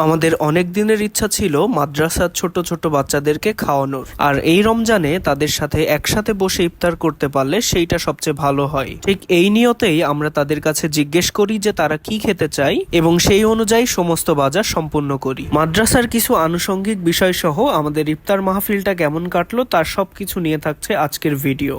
আমাদের অনেক দিনের ইচ্ছা ছিল মাদ্রাসার ছোট ছোট বাচ্চাদেরকে খাওয়ানোর, আর এই রমজানে তাদের সাথে একসাথে বসে ইফতার করতে পারলে সেইটা সবচেয়ে ভালো হয়। ঠিক এই নিয়তেই আমরা তাদের কাছে জিজ্ঞেস করি যে তারা কি খেতে চায় এবং সেই অনুযায়ী সমস্ত বাজার সম্পূর্ণ করি। মাদ্রাসার কিছু আনুষঙ্গিক বিষয় সহ আমাদের ইফতার মাহফিলটা কেমন কাটলো তার সবকিছু নিয়ে থাকছে আজকের ভিডিও।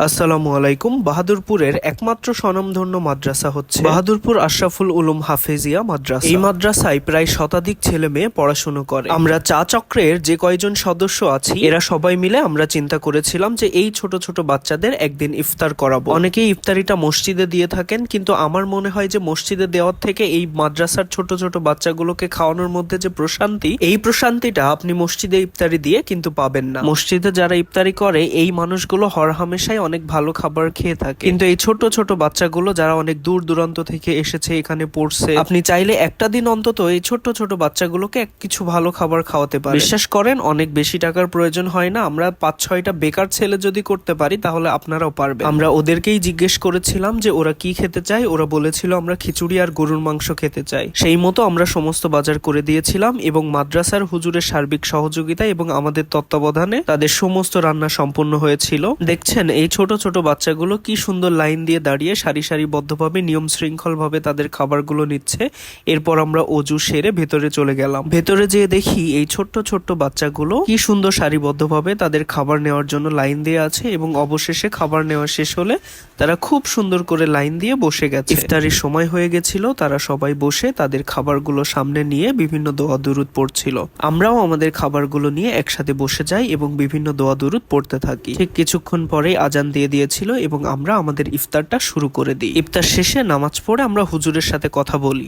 আসসালামু আলাইকুম। বাহাদুরপুরের একমাত্র স্বনামধন্য মাদ্রাসা হচ্ছে বাহাদুরপুর আশরাফুল উলুম হাফেজিয়া মাদ্রাসা। এই মাদ্রাসায় প্রায় শতাধিক ছেলে মেয়ে পড়াশোনা করে। আমরা চা চক্রের যে কয়জন সদস্য আছি এরা সবাই মিলে আমরা চিন্তা করেছিলাম যে এই ছোট ছোট বাচ্চাদের একদিন ইফতার করাবো। অনেকেই ইফতারিটা মসজিদে দিয়ে থাকেন, কিন্তু আমার মনে হয় যে মসজিদে দেওয়ার থেকে এই মাদ্রাসার ছোট ছোট বাচ্চাগুলোকে খাওয়ানোর মধ্যে যে প্রশান্তি, এই প্রশান্তিটা আপনি মসজিদে ইফতারি দিয়ে কিন্তু পাবেন না। মসজিদে যারা ইফতারি করে এই মানুষগুলো হরহামেশাই অনেক ভালো খাবার খেয়ে থাকে, কিন্তু এই ছোট ছোট বাচ্চাগুলো যারা অনেক দূর দূরান্ত থেকে এসেছে এখানে পড়ছে, আপনি চাইলে একটা দিন অন্তত এই ছোট ছোট বাচ্চাগুলোকে কিছু ভালো খাবার খাওয়াতে পারেন। বিশ্বাস করেন অনেক বেশি টাকার প্রয়োজন হয় না। আমরা 5-6টা বেকার ছেলে যদি করতে পারি তাহলে আপনারাও পারবেন। আমরা ওদেরকেই জিজ্ঞেস করেছিলাম যে ওরা কি খেতে চায়। ওরা বলেছিল আমরা খিচুড়ি আর গরুর মাংস খেতে চাই। সেই মতো আমরা সমস্ত বাজার করে দিয়েছিলাম এবং মাদ্রাসার হুজুরের সার্বিক সহযোগিতা এবং আমাদের তত্ত্বাবধানে তাদের সমস্ত রান্না সম্পূর্ণ হয়েছিল। দেখছেন এই ছোট ছোট বাচ্চাগুলো কি সুন্দর লাইন দিয়ে দাঁড়িয়ে সারি সারিবদ্ধভাবে নিয়ম শৃঙ্খল ভাবে তাদের খাবারগুলো নিচ্ছে। এরপর আমরা অজু সেরে ভেতরে চলে গেলাম। ভেতরে যেয়ে দেখি এই ছোট্ট ছোট্ট বাচ্চাগুলো কি সুন্দর সারিবদ্ধভাবে তাদের খাবার নেওয়ার জন্য লাইন দিয়ে আছে এবং অবশেষে খাবার নেওয়া শেষ হলে তারা খুব সুন্দর করে লাইন দিয়ে বসে গেছে। ইফতারির সময় হয়ে গেছিল, তারা সবাই বসে তাদের খাবারগুলো সামনে নিয়ে বিভিন্ন দোয়া দুরুদ পড়ছিল। আমরাও আমাদের খাবারগুলো নিয়ে একসাথে বসে যাই এবং বিভিন্ন দোয়া দুরুদ পড়তে থাকি। ঠিক কিছুক্ষণ পরেই আজান দিয়ে দিয়েছিল এবং আমরা আমাদের ইফতারটা শুরু করে দিই। ইফতার শেষে নামাজ পড়ে আমরা হুজুরের সাথে কথা বলি।